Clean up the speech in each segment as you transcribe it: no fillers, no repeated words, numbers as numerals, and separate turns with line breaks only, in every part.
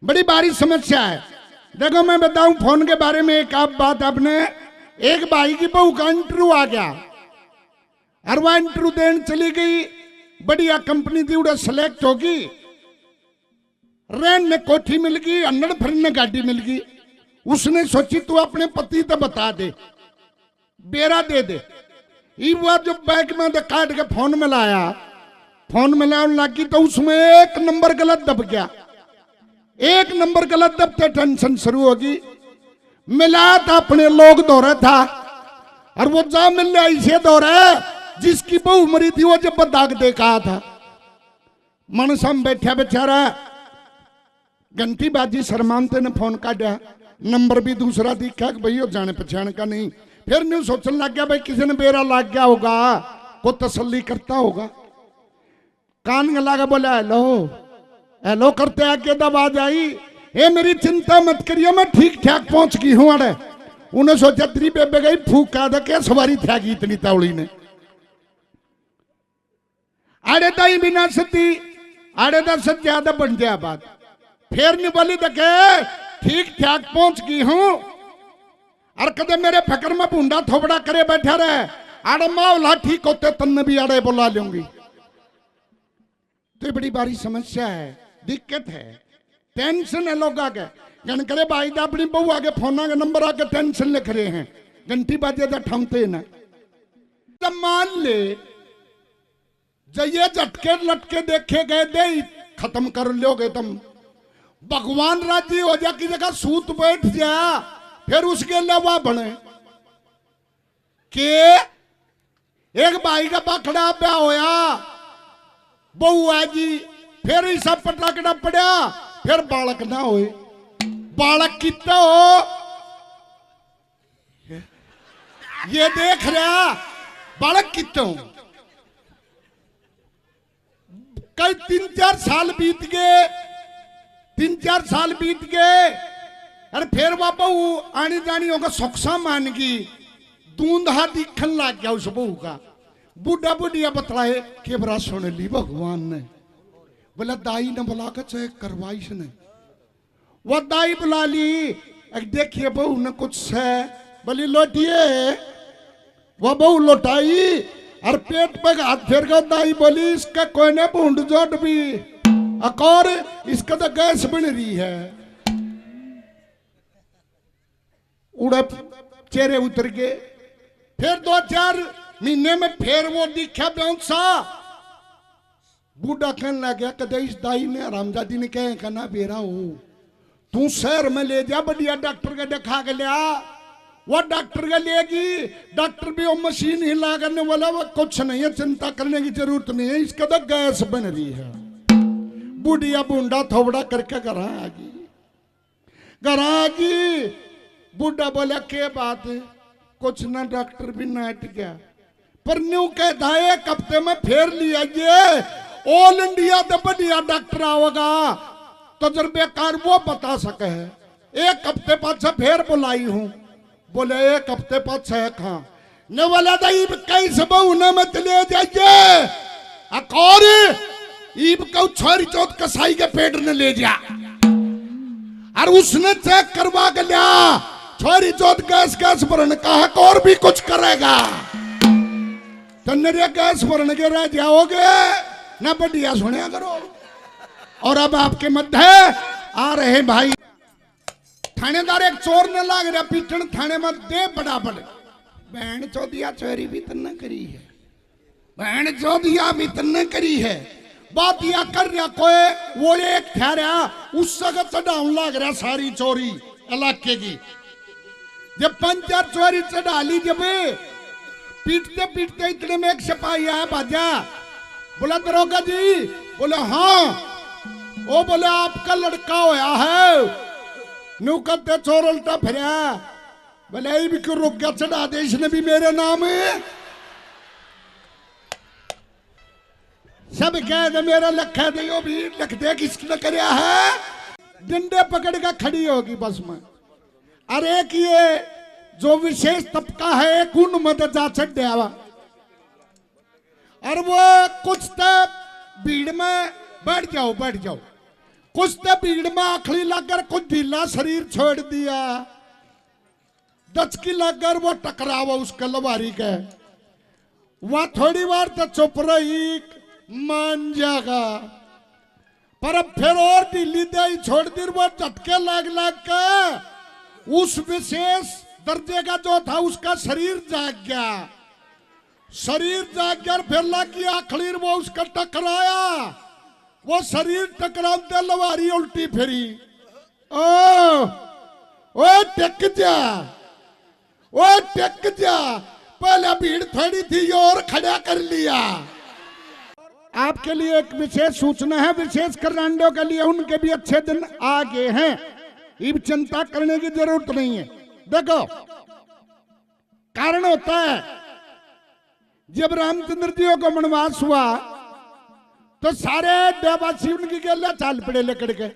बड़ी भारी समस्या है। देखो मैं बताऊं फोन के बारे में एक आप बात, आपने एक भाई की बहू का इंटरव्यू आ गया और वह इंटरव्यू देने चली गई, बढ़िया कंपनी थी, उड़ा सेलेक्ट होगी, रेंट में कोठी मिल गई, अन्नड़ फिरने गाड़ी मिल गई। उसने सोची तू अपने पति तो बता दे, बेरा दे दे। ये वो जो बैंक में तो काट के फोन में लाया, फोन में लाने लगी तो उसमें एक नंबर गलत दब गया। एक नंबर गलत दबते टेंशन शुरू होगी। मिला था अपने लोग दौरा था, और वो जा मिल रहा इसे दौरा जिसकी बहू मरी थी वो जब दाग देखा था। मन सम बैठा बेचारा, घंटी बाजी शर्मानते ने फोन काटा, नंबर भी दूसरा दिखा कि भाई जाने पहचान का नहीं। फिर न्यू सोचने लग गया भाई किसी ने बेरा लग गया होगा, को तसल्ली करता होगा। कान गला के बोला हेलो हेलो करते आके आवाज आई, ए मेरी चिंता मत करिए मैं ठीक ठाक पहुंच गई हूं। अरे उन्हें सोचा तेरी बेबे गई फूक का था क्या सवारी थी गई इतनी तावड़ी ने। आड़े ताई बिना सती आड़े दस ज्यादा बन गया बात। फिर नहीं बोली देखे ठीक ठाक पहुंच गई हूं, और कदे मेरे फकर में भूंडा थोबड़ा करे बैठा रहे, आड़े मावला ठीक होते तन्ने भी आड़े बुला लूंगी। तो बड़ी बारी समस्या है, दिक्कत है, टेंशन है लोग आगे गण करे भाई दा अपनी बहू आगे फोन के नंबर आके टेंशन लिख रहे हैं, घंटी बाजे तो ठमते ना। जब मान ले ये झटके लटके देखे गए दे खत्म कर लोगे तुम, भगवान राजी हो जा की जगह सूत बैठ जा, फिर उसके अलावा बने के एक भाई का पकड़ा ब्याह होया, बहू आ जी, फिर ही सब पटाकड़ा पड़ा, फिर बालक ना होए। बालक कितना हो ये देख रहा, बालक कितना हो। कई 3-4 साल बीत गए, 3-4 साल बीत गए, अरे फिर वह बहू आनी जानी होगा सुखसा मान गई, दूंधा दिखन लग गया उस बहू का। बूढ़ा बुढ़िया बतलाए के बरा सुन ली भगवान ने, बोला दाई ने बुला कर चेक करवाई इसने। वह दाई बुला ली, देखिए बहू ने कुछ है, बोली लौटिए। वह बहू लौटाई और पेट पे हाथ फेर कर दाई बोली इसका कोई ने भूंड जोट भी अकौर, इसका तो गैस बन रही है। उड़े चेहरे उतर गए। फिर 2-4 महीने में फिर वो दिखा बेउसा, बूढ़ा कहने लग गया कदे इस दाई ने रामजादी ने कहे कहना बेरा हो तू शहर में ले जा, बढ़िया डॉक्टर के दिखा के लिया। वो डॉक्टर के लेगी, डॉक्टर भी वो मशीन हिला करने वाला, वो कुछ नहीं है, चिंता करने की जरूरत नहीं है, इसका तो गैस बन रही है। बुढ़िया बूंडा थोबड़ा करके घर आ गई। बूढ़ा बोला के बात है, कुछ ना डॉक्टर भी नाट गया, पर न्यू कहता है एक हफ्ते में फेर लिया ये ऑल इंडिया तो बढ़िया डॉक्टर आओगा, तजुर्बेकार वो बता सके है। एक हफ्ते बाद से फेर बुलाई हूं, बोले एक हफ्ते बाद से कहा ने वाला था ईब कई सब उन्हें मत ले जाइए, अकौर ईब को छोरी चौथ कसाई के पेट ने ले जा, और उसने चेक करवा के लिया छोरी चौथ गैस भरन कहा और भी कुछ करेगा, तन्ने गैस भरन के रह जाओगे ना, बढ़िया सुनिया करो। और अब आपके मध्य आ रहे भाई थानेदार एक चोर ने लाग रहा पीटन थाने में दे बड़ा बड़े, बहन चौधिया चोरी भी तन्ने करी है, बहन चौधिया भी तन्ने करी है, बात या कर रहा कोई वो एक ठहरा उस जगह चढ़ाऊं लाग रहा सारी चोरी इलाके की। जब 5-4 चोरी चढ़ा ली, जब पीटते पीटते इतने में एक सिपाही आया बाजा, बोला दरोगा जी, बोले हाँ, वो बोले आपका लड़का होया है, न्यू करते चोर उल्टा फिरा, बोले ये भी क्यों रुक गया, चढ़ा दे इसने भी मेरे नाम है, सब कह दे मेरा लखा दे, यो भी लिख दे किसने करया है, डंडे पकड़ कर खड़ी होगी बस में। अरे कि ये जो विशेष तबका है कुन मत जा चढ़, और वो कुछ तो भीड़ में बैठ जाओ, कुछ तो भीड़ में आखिरी लगकर कुछ ढीला शरीर छोड़ दिया, दचकी लगकर वो टकरावा उसका लवारी के। वह थोड़ी बार तो चुप रही, मान जाएगा, पर अब फिर और ढीली दे छोड़ दी। वो झटके लग लग के उस विशेष दर्जे का जो था उसका शरीर जाग गया। शरीर जाग गया, फिर लग गया आखिर वो उसका टकराया। वो शरीर टकराते लवारी उल्टी फिरी। ओ टिक जा, ओ टिक जा, पहले भीड़ थोड़ी थी और खड़ा कर लिया। आपके लिए एक विशेष सूचना है, विशेष कर रांडों के लिए, उनके भी अच्छे दिन आ गए हैं, अब चिंता करने की जरूरत नहीं है। देखो कारण होता है, जब रामचंद्र जी को वनवास हुआ तो सारे देवासी उनकी गेला चाल पड़े लेकर के।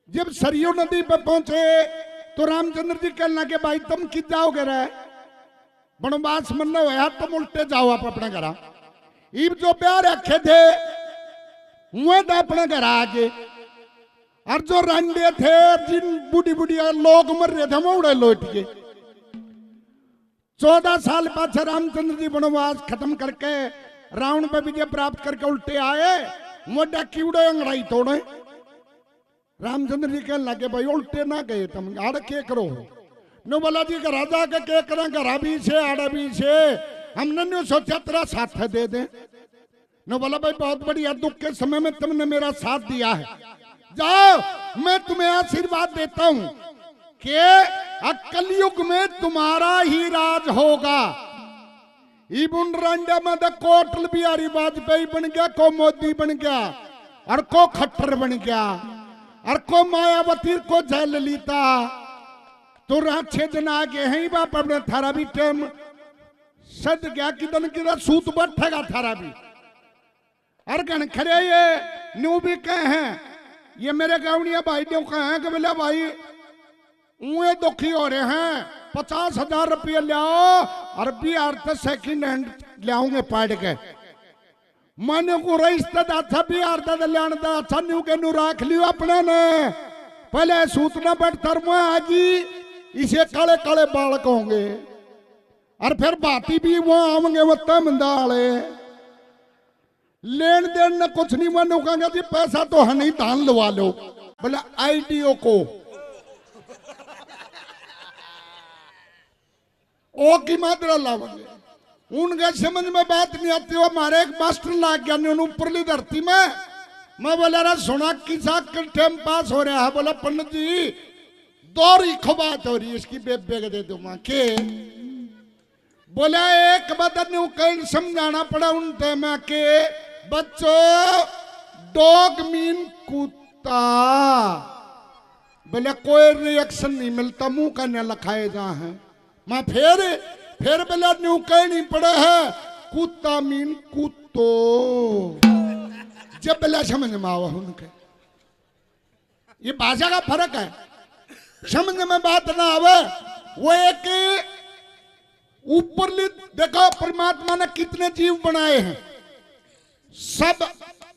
जब सरयू नदी पर पहुंचे तो रामचंद्र जी कहने लगे, भाई तुम कि जाओगे रे, वनवास मन होया, तुम उल्टे जाओ आप अपने घर। इब जो प्यार रखे थे वो तो अपने घर आगे, और जो रांडे थे जिन बूढ़ी बूढ़ी लोग मर रहे थे वो उड़े लौट गए। 14 साल बाद रामचंद्र जी वनवास खत्म करके रावण पे विजय प्राप्त करके उल्टे आए, मोटा कीड़े अंगड़ाई तोड़े। रामचंद्र जी कहने लगे, भाई उल्टे ना गए तुम, आड़ के करो। नो बोला जी घर जाके के करें, घर भी से आड़ा भी से, हमने नहीं सोचा तेरा साथ दे दे। नो बोला, भाई बहुत बढ़िया, दुख के समय में तुमने मेरा साथ दिया है, जाओ मैं तुम्हें आशीर्वाद देता हूं कि कलयुग में तुम्हारा ही राज होगा। इबन रांडा में तो कोटल बिहारी वाजपेयी बन गया, को मोदी बन गया, और को खट्टर बन गया, और को मायावती, को जयललिता। तो राक्षे जन आगे हैं बाप अपने, थारा भी टाइम सद गया, किधर किधर सूत बैठेगा थारा भी। और गण खरे ये न्यू भी कहे हैं, ये मेरे गावड़िया भाई ने कहे हैं कि बोले भाई उए दुखी हो रहे हैं, 50,000 रुपये ले आओ, और बिहार से सेकंड हैंड ले आऊंगे पाड़ के। मैंने को रिश्ता अच्छा बिहार का लियान का अच्छा न्यू के न्यू राख लियो अपने ने, पहले सूतना बैठता आजी इसे काले काले बालक होंगे, और फिर बाती भी वो आवेंगे वो तमदाले। लेन देन न कुछ नहीं, मैं कहूंगा जी पैसा तो है नहीं, दान लवा लो। बोले आईडीओ को ओ की मात्रा लावेंगे, उनके समझ में बात नहीं आती। वो हमारे एक मास्टर लाग गया नहीं ऊपरली धरती में। मैं बोला रहा सुना किसा टाइम पास हो रहा है। बोला पंडित जी दौरी बात हो रही है, इसकी बेबे दे दो मां के। बोला एक बदन कहीं समझाना पड़ा उन टाइम के, बच्चों डॉग मीन कुत्ता। बोले कोई रिएक्शन नहीं मिलता, मुंह का न लखाए जा है। मैं फिर बोला न्यू कह नहीं पड़ा है, कुत्ता मीन कुत्तो। जब बोला समझ में आवा उनके, ये भाषा का फर्क है, समझ में बात ना आवे। वो एक ऊपरली देखो परमात्मा ने कितने जीव बनाए हैं, सब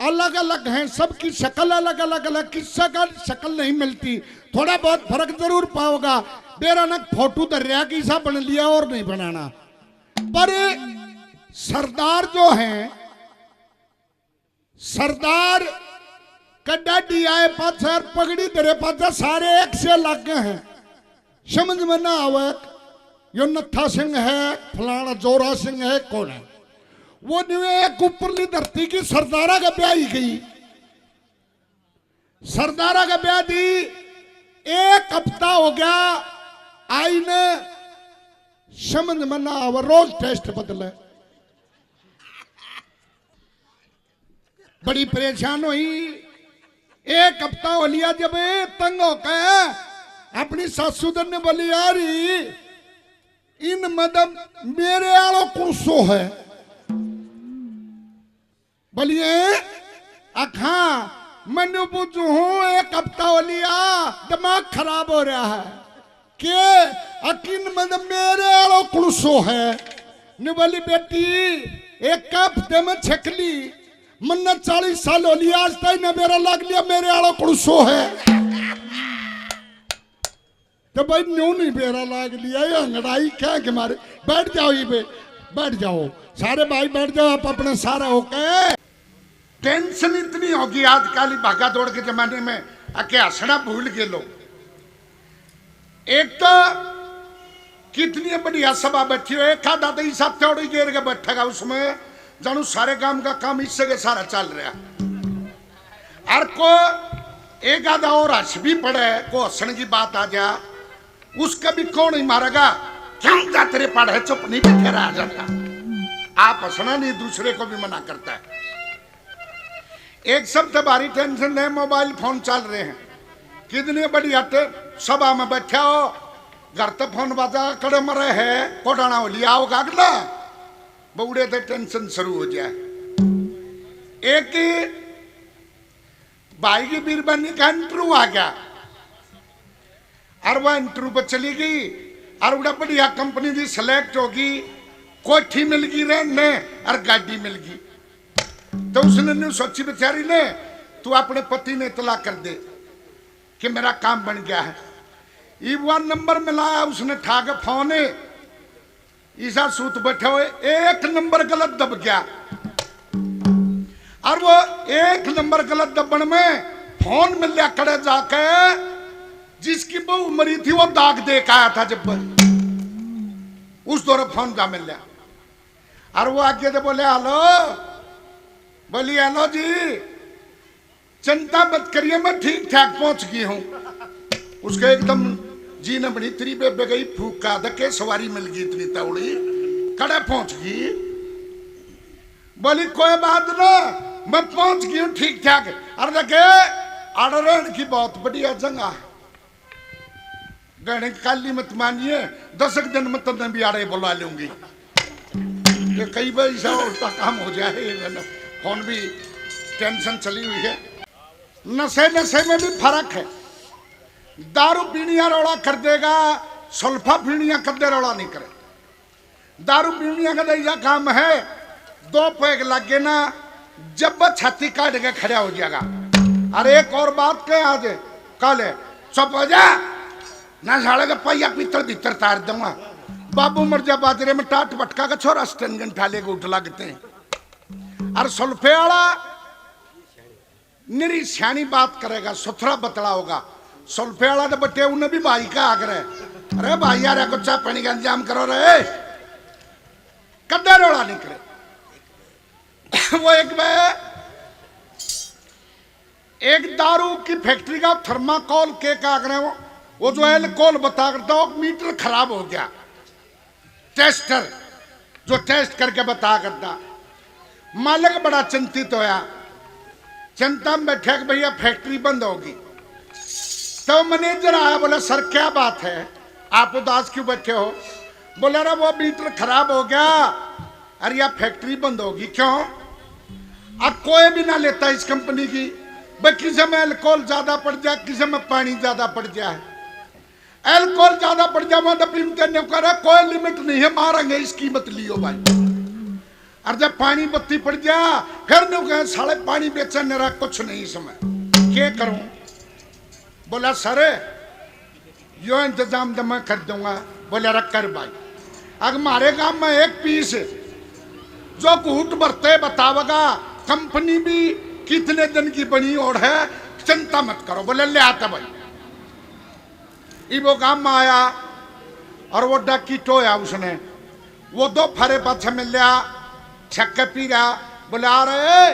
अलग अलग हैं, सबकी शक्ल अलग अलग अलग, किसी का शक्ल नहीं मिलती, थोड़ा बहुत फर्क जरूर पाओगा। बेरा न फोटो दरिया की सा बन लिया और नहीं बनाना। पर सरदार जो हैं, सरदार कड्डा डियाए पाछा पगड़ी दरे पाछा सारे एक से अलग हैं, समझ में ना आवे यो नत्था सिंह है, फलाना जोरा सिंह है, कौन है वो। नहीं एक ऊपरली धरती की सरदारा का ब्याह ही गई, सरदारा का ब्याह दी, एक हफ्ता हो गया आई ने, समझ में ना आवे, रोज टेस्ट बदले। बड़ी परेशान हुई, एक हफ्ता हो लिया। जब तंग होकर अपनी सासुदर ने बोली यार इन मदम मेरे आलो कुर्सो है, बोलिए अखा मैंने पूछू हूं, एक हफ्ता हो लिया दिमाग खराब हो रहा है के अकिन मदम मेरे आलो कुर्सो है। ने बोली बेटी एक हफ्ते में छकली मन्ने 40 साल हो लिया, आज तक न बेरा लाग लिया, मेरे आलो कुड़सो है तो भाई न्यू नहीं बेरा लाग लिया, ये अंगड़ाई क्या के मारे। बैठ जाओ, ये बैठ जाओ सारे भाई, बैठ जाओ आप अपने सारा होके। टेंशन इतनी होगी आजकल भागा दौड़ के जमाने में, आके हंसना भूल के लोग। एक तो कितनी बढ़िया सभा बैठी हो, एक आधा तो हिसाब थोड़ी घेर के बैठेगा उसमें, जानू सारे काम का काम इससे के सारा चल रहा। और को एक आधा और हंस भी पड़े, को हंसने की बात आ जा, उसका भी कौन ही मारेगा, क्यों जा तेरे पढ़े चुप नहीं बैठे रहा जाता। आप हंसना नहीं, दूसरे को भी मना करता है। एक सबसे भारी टेंशन है, मोबाइल फोन चल रहे हैं, कितनी बढ़िया सभा में बैठा हो, घर तो फोन बाजा कड़े मरे है, कोटाना हो लिया होगा अगला, बूढ़े तो टेंशन शुरू हो जाए। एक भाई की बीरबानी का इंटरव्यू आ गया, और वह इंटरव्यू पर चली गई, और बड़ा बढ़िया कंपनी की सिलेक्ट होगी, कोठी मिल गई रहने और गाड़ी मिल गई। तो उसने सोची बेचारी ने, तू अपने पति ने इतला कर दे कि मेरा काम बन गया है। ये वह नंबर मिलाया, उसने ठा के फोन ईसा सूत बैठे हुए, एक नंबर गलत दब गया, और वो एक नंबर गलत दबन में फोन मिल लिया कड़े जाके, जिसकी बहू मरी थी वो दाग दे के आया था, जब उस दौरान फोन जा मिल लिया। और वो आगे तो बोले हेलो, बोली हेलो जी, चिंता मत करिए मैं ठीक ठाक पहुंच गई हूं। उसके एकदम जी ने बड़ी तेरी बेबे गई फूक का धक्के, सवारी मिल गई इतनी तौड़ी, कड़े पहुंच गई। बोली कोई बात ना, मैं पहुंच गई हूं ठीक ठाक। और देखे अड़रण की बहुत बढ़िया जगह है, गहने काली मत मानिए, 10 दिन में तब भी आड़े बुला लूंगी, कई बार ऐसा उल्टा काम हो जाए। फोन भी टेंशन चली हुई है। नशे में भी फर्क है, दारू पीनिया रौला कर देगा, सल्फा पीनिया कदे रौला नहीं करे। दारू पीनिया का ऐसा काम है, 2 पैग लगे ना, जब छाती काट के खड़ा हो जाएगा। अरे एक और बात कह आज कल चुप हो जा ना, साले का पहिया पीतल भीतर तार दूंगा। बाबू मर जा बाजरे में टाट भटका का छोरा स्टैंड घंटाले को उठ लगते हैं। और सुल्फे वाला निरी सियानी बात करेगा, सुथरा बतला होगा। सुल्फे वाला तो बटे उन्हें भी भाई का आग्रह, अरे भाई यार कुछ चाह पानी का इंतजाम करो रे, कदे रोड़ा निकले। वो एक दारू की फैक्ट्री का थर्माकोल के का आग्रह, वो जो एल्कोहल बता करता वो मीटर खराब हो गया, टेस्टर जो टेस्ट करके बता करता। मालिक बड़ा चिंतित होया, चिंता में बैठा कि भैया फैक्ट्री बंद होगी। तो मैनेजर आया, बोला सर क्या बात है, आप उदास क्यों बैठे हो। बोला रे वो मीटर खराब हो गया, अरे यार फैक्ट्री बंद होगी। क्यों? अब कोई भी ना लेता इस कंपनी की, भाई किसी में अल्कोहल ज्यादा पड़ जाए, किसी में पानी ज्यादा पड़ जाए। अल्कोहल ज्यादा पड़ जाए तो पीमते नहीं कर, कोई लिमिट नहीं है, मारेंगे इसकी मत लियो भाई। और जब पानी बत्ती पड़ जा फिर नहीं कहे साले पानी बेचने रहा, कुछ नहीं समय क्या करूं। बोला सर यो इंतजाम तो मैं कर दूंगा। बोले रख कर भाई, अगर हमारे गांव में एक पीस जो घूट भरते बतावेगा, कंपनी भी कितने दिन की बनी और है, चिंता मत करो। बोले ले आता भाई। वो गांव में आया और वो डाकी टोया उसने, वो 2 फरे पाछे मिल लिया, छक्के पी रहा। बोले आ रहे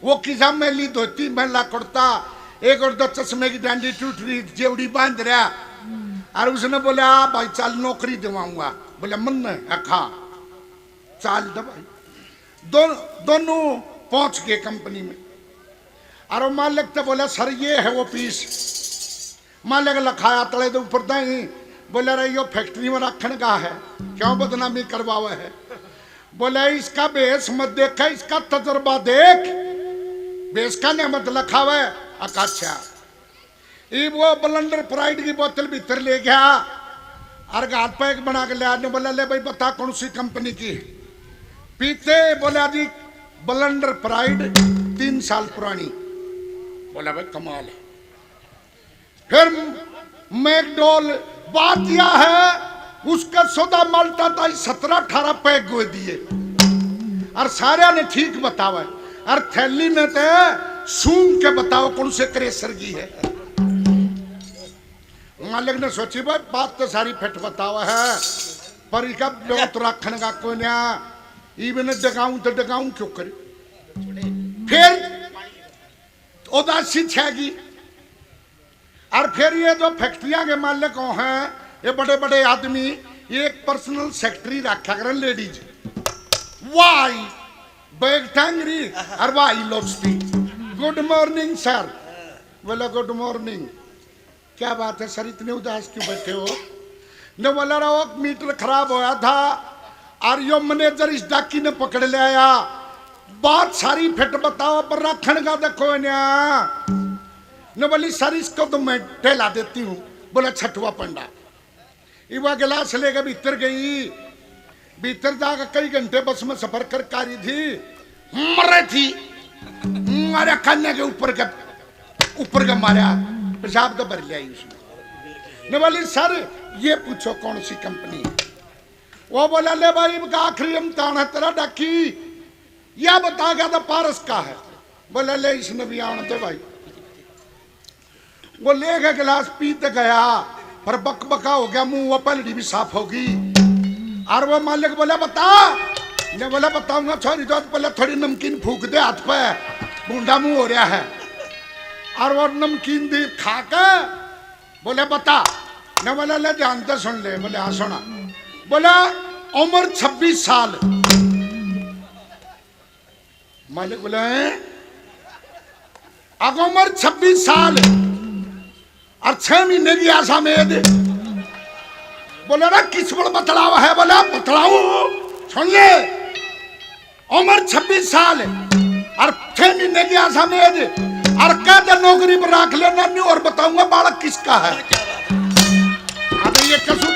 वो किसा में ली धोती महिला कुर्ता, एक और 2 चश्मे की डांडी टूट रही, जेवड़ी बांध रहा। और उसने बोले आ भाई चल नौकरी दिवाऊंगा। बोले मन खा चाल दवाई। दोनों पहुंच गए कंपनी में। और मालिक तो बोला सर ये है वो पीस। मालिक लखाया तले तो ऊपर दही। बोले रही यो फैक्ट्री में रखने का है, क्यों बदनामी करवावा है। बोले इसका बेस मत देखा, इसका तजर्बा देख, बेस का नियमत लखा हुआ है। अच्छा ये वो ब्लंडर प्राइड की बोतल भीतर ले गया और गाल पैक बना के ले आने। बोला ले भाई बता कौन सी कंपनी की। पीते बोला जी ब्लेंडर प्राइड 3 साल पुरानी। बोला भाई कमाल है। फिर मैकडोल बात यह है उसका सौदा माल्टा था 17-18 पैक गो दिए और सारे ने ठीक बतावा और थैली में तो सूंघ के बताओ कौन से क्रेसर की है। मालिक ने सोची भाई बात तो सारी फिट बतावा है पर इसका बहुत रखने का कोई ना इवन डगाऊं तो डगाऊं क्यों करे। फिर उदासी छेगी और फिर ये जो फैक्ट्रियां के मालिक हैं ये बड़े बड़े आदमी ये एक पर्सनल सेक्रेटरी रखा करें लेडीज वाई बैग टांगरी और वाई लोचती गुड मॉर्निंग सर। बोला गुड मॉर्निंग। क्या बात है सर इतने उदास क्यों बैठे हो। ने बोला रहा मीटर खराब होया था और यो मैनेजर इस डाकी ने पकड़ लिया बात सारी फिट बताओ पर रखने का देखो ने बोली सर इसको तो मैं ढेला देती हूँ। बोला छठवा पंडा। इवा गिलास लेकर भीतर गई भीतर जाकर कई घंटे बस में सफर कर कारी थी मरे थी मारा खाने के ऊपर का मारा पेशाब तो भर लिया उसने। ने बोली सर ये पूछो कौन सी कंपनी है। वो बोला ले भाई आखिरी इम्तिहान है तेरा डाकी या बता गया था पारस का है। बोला ले इसने भी आने दे भाई। वो ले गया गिलास पीते गया पर बकबका हो गया मुंह वो पलड़ी भी साफ होगी और वो मालिक बोला बता। ने बोला बताऊंगा छोरी तो पहले थोड़ी नमकीन फूक दे हाथ पे बूंदा मुंह हो रहा है और वो नमकीन दी खा के बोले बता। ने बोला ले ध्यान से सुन ले। बोले हाँ सुना। बोला उम्र 26 साल। मालिक बोले अग उम्र 26 साल और 6 महीने की आसामेद। बोले ना किस पर बतलावा है। बोला बतलाऊ सुन ले उम्र 26 साल और 6 महीने की आसामेद और कहते नौकरी पर रख लेना नहीं और बताऊंगा बालक किसका है। अरे ये कसुर